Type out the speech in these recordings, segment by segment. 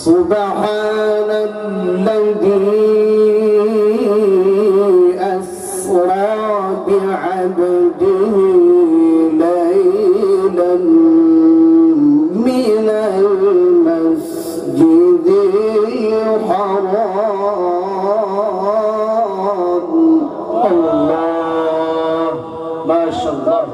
سبحان الذي أسرى بعبده ليلا من المسجد الحرام. الله ما شاء الله.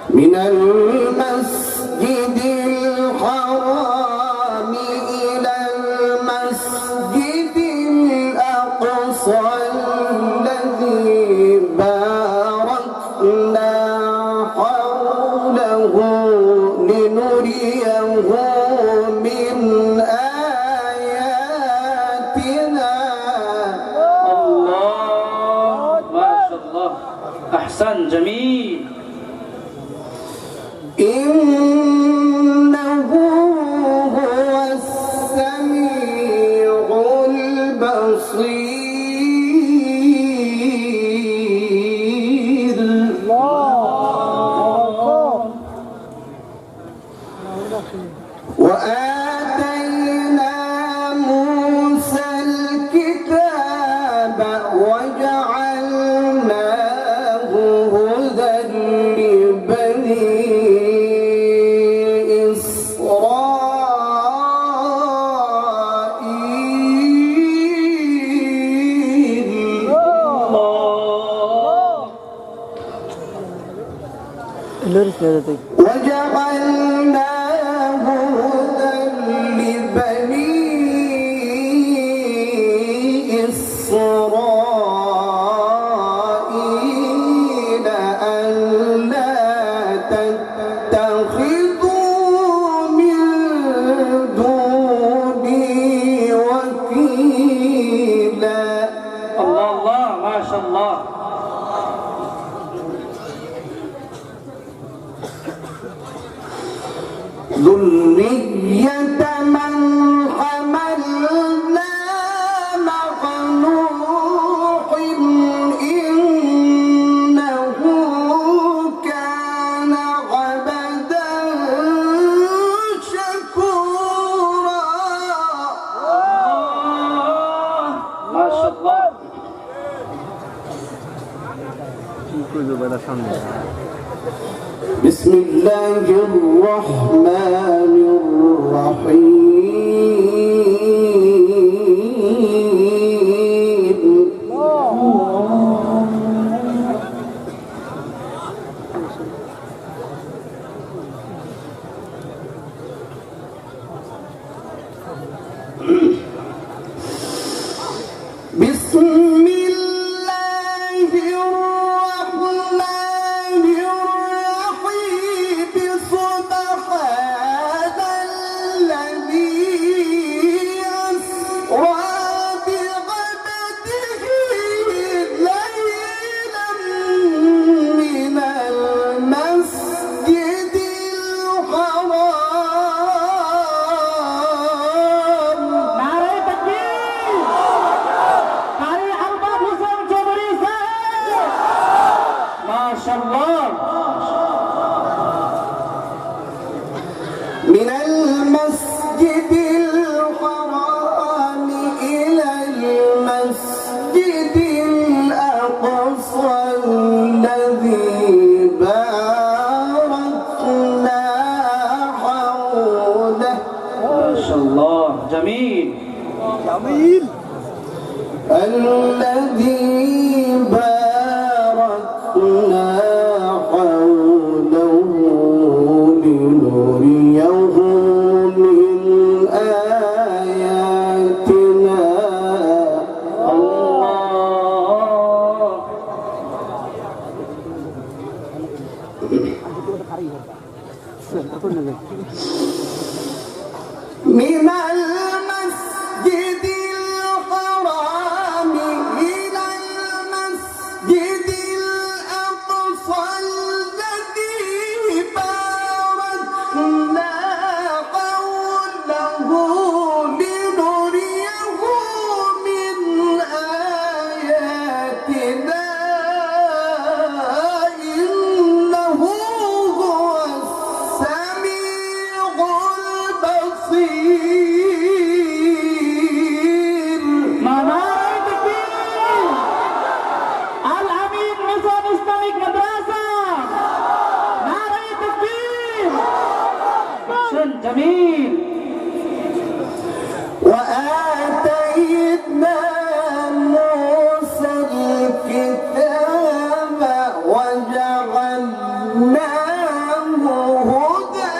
من المسجد الحرام إلى المسجد الأقصى الذي باركنا حوله لنريه من آياتنا. الله ما شاء الله. أحسن جميل. إنه هو السميع البصير. وآتينا موسى الكتاب وجعلناه هدى لبني وجعلناه هدى لبني إسرائيل ألا تتخذوا من دوني وكيلا. الله الله ما شاء الله. ذرية من حملنا مع نوح إنه كان عبدا شكورا. ما شاء الله. بسم الله الرحمن الرحيم. بسم الله الرحمن الرحيم. سبحان الذي أسرى بعبده ليلا من المسجد الحرام. نعرة تكبير. نعرة أرباب حسين جبري ما شاء الله. من المسجد الحرام إلى المسجد الأقصى الذي باركنا حوله. ما شاء الله جميل جميل. الذي باركنا حوله لنريه من آياتنا. الله. من المسجد الحرام إلى المسجد الأقصى الذي باركنا حوله جميل. وآتينا موسى الكتاب وجعلناه هدى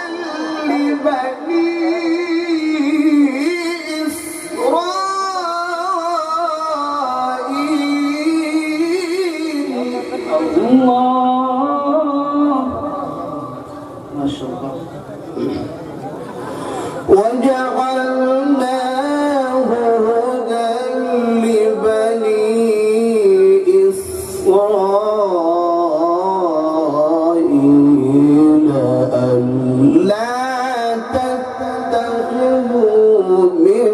لبني إسرائيل. الله ما شاء الله. وجعلناه هدى لبني إسرائيل ألا تتخذوا من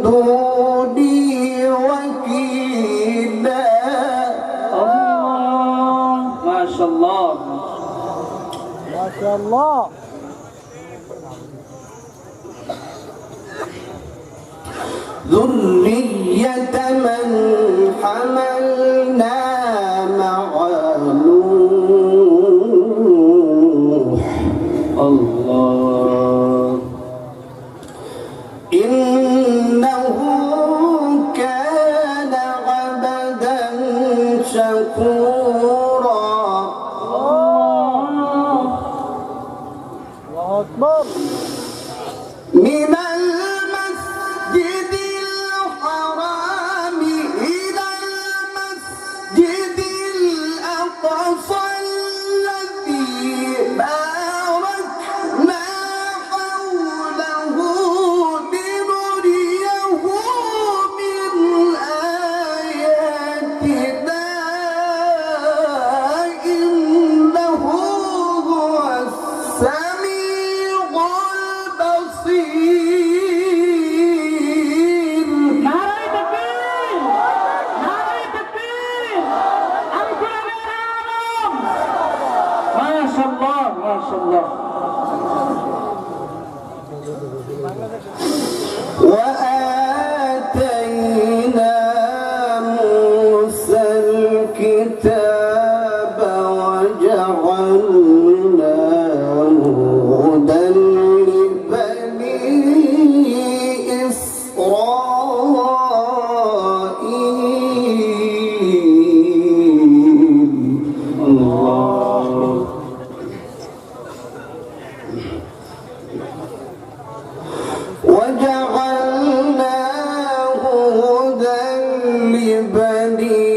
دوني وكيلا. الله ما شاء الله ما شاء الله. ذرية من حملنا مع نوح. الله إنه كان عبدا شكورا. الله أكبر. من المسجد الحرام إلى المسجد الأقصى الذي باركنا حوله لنريه من آياتنا إنه هو السميع البصير. نعرة تكبير نعرة تكبير أنكم العالم. ما شاء الله ما شاء الله. وآتينا موسى الكتاب وجعلناه هدى لبني إسرائيل. الله وجعلناه هدى لبني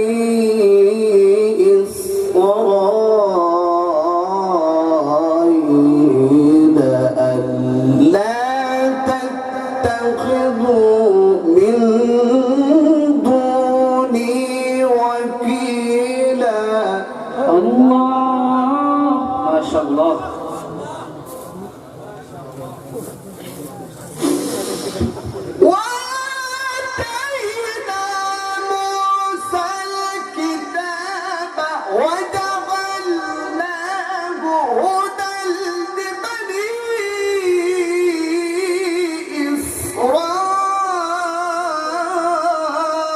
إسرائيل ألا تتخذوا من دوني وكيلا. الله ما شاء الله. وآتينا موسى الكتاب وجعلناه هدى لبني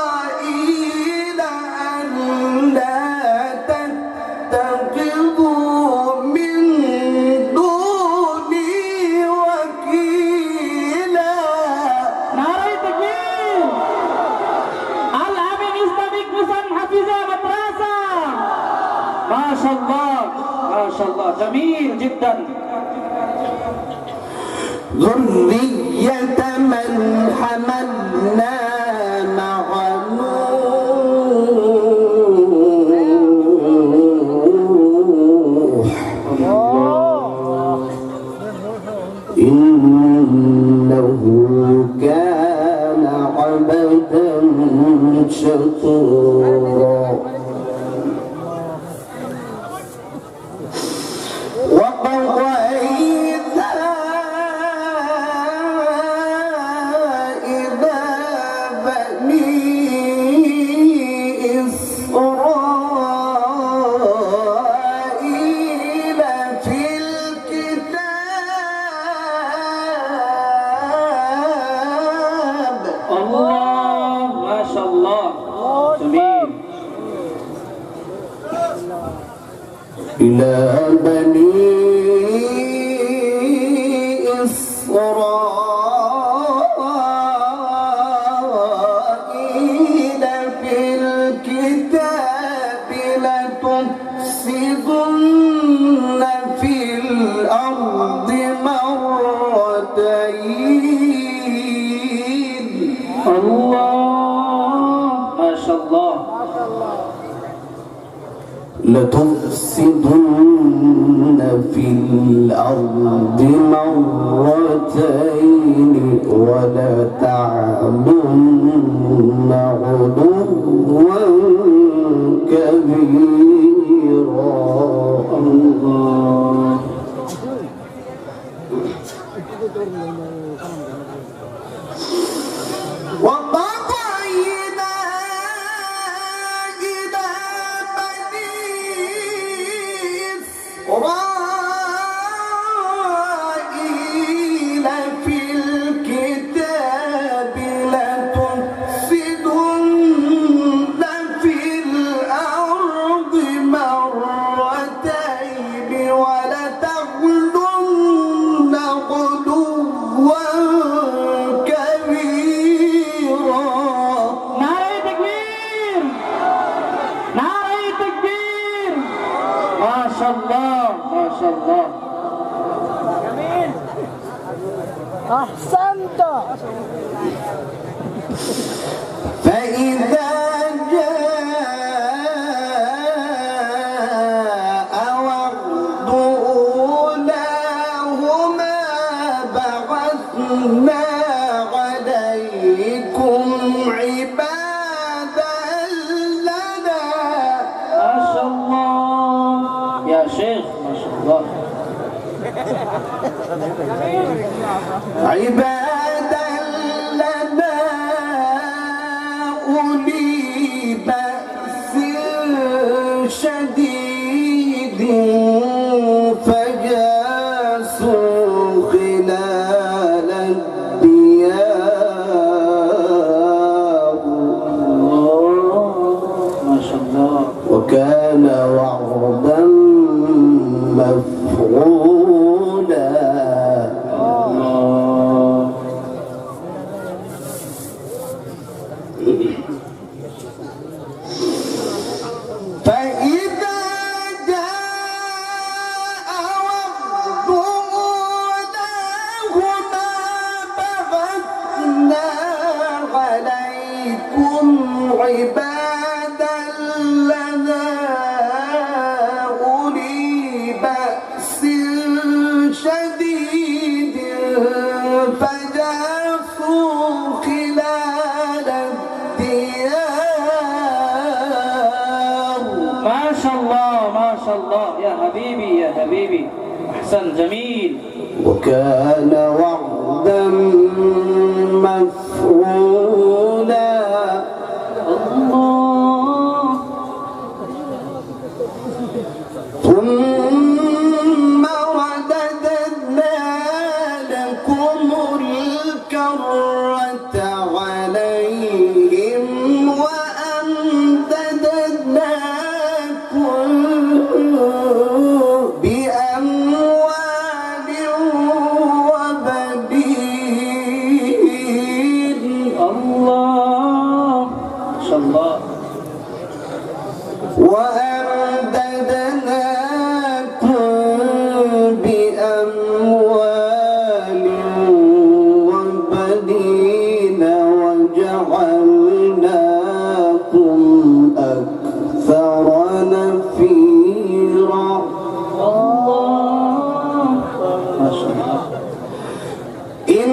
إسرائيل ألا تتخذوا من دوني وكيلا. نعرة تكبير. الأمين إسلاميك مسلم حفيظة مدرسة. ما شاء الله ما شاء الله جميل جدا. ذرية من حملنا مع نوح. إنه كان عبدا شكورا. وقضينا إلى بني إسرائيل في الكتاب لتفسدن في الأرض مرتين ولتعلن علوا كبيرا. الله. وقضينا إلى بني إسرائيل في الكتاب لتفسدن في الأرض مرتين ولتعلن علوا كبيرا. नारे तकबीर, नारे तकबीर। माशाअल्लाह, माशाअल्लाह। أحسنت. فإذا جاء وعد أولاهما بعثنا عليكم عبادا لنا. माशाअल्लाह या शेख, माशाअल्लाह। عبادا لنا أولي بأس شديد فجاسوا خلال الديار. ما شاء الله. وكان وعدا مفعولا. فإذا جاء وعد أولاهما بعثنا عليكم عبادا لنا أولي بأس شديد فجاسوا خلال الديار. ما شاء الله، ما شاء الله يا حبيبي، يا حبيبي. أحسن، جميل. وكان وعدا مفعولا. الله. ثم رددنا لكم الكرة عليهم وأمددناكم بأموال وبنين. الله. ما شاء الله. وأمددناكم بأموال وبنين وجعلناكم أكثر نفيرا. الله. ما شاء الله. إن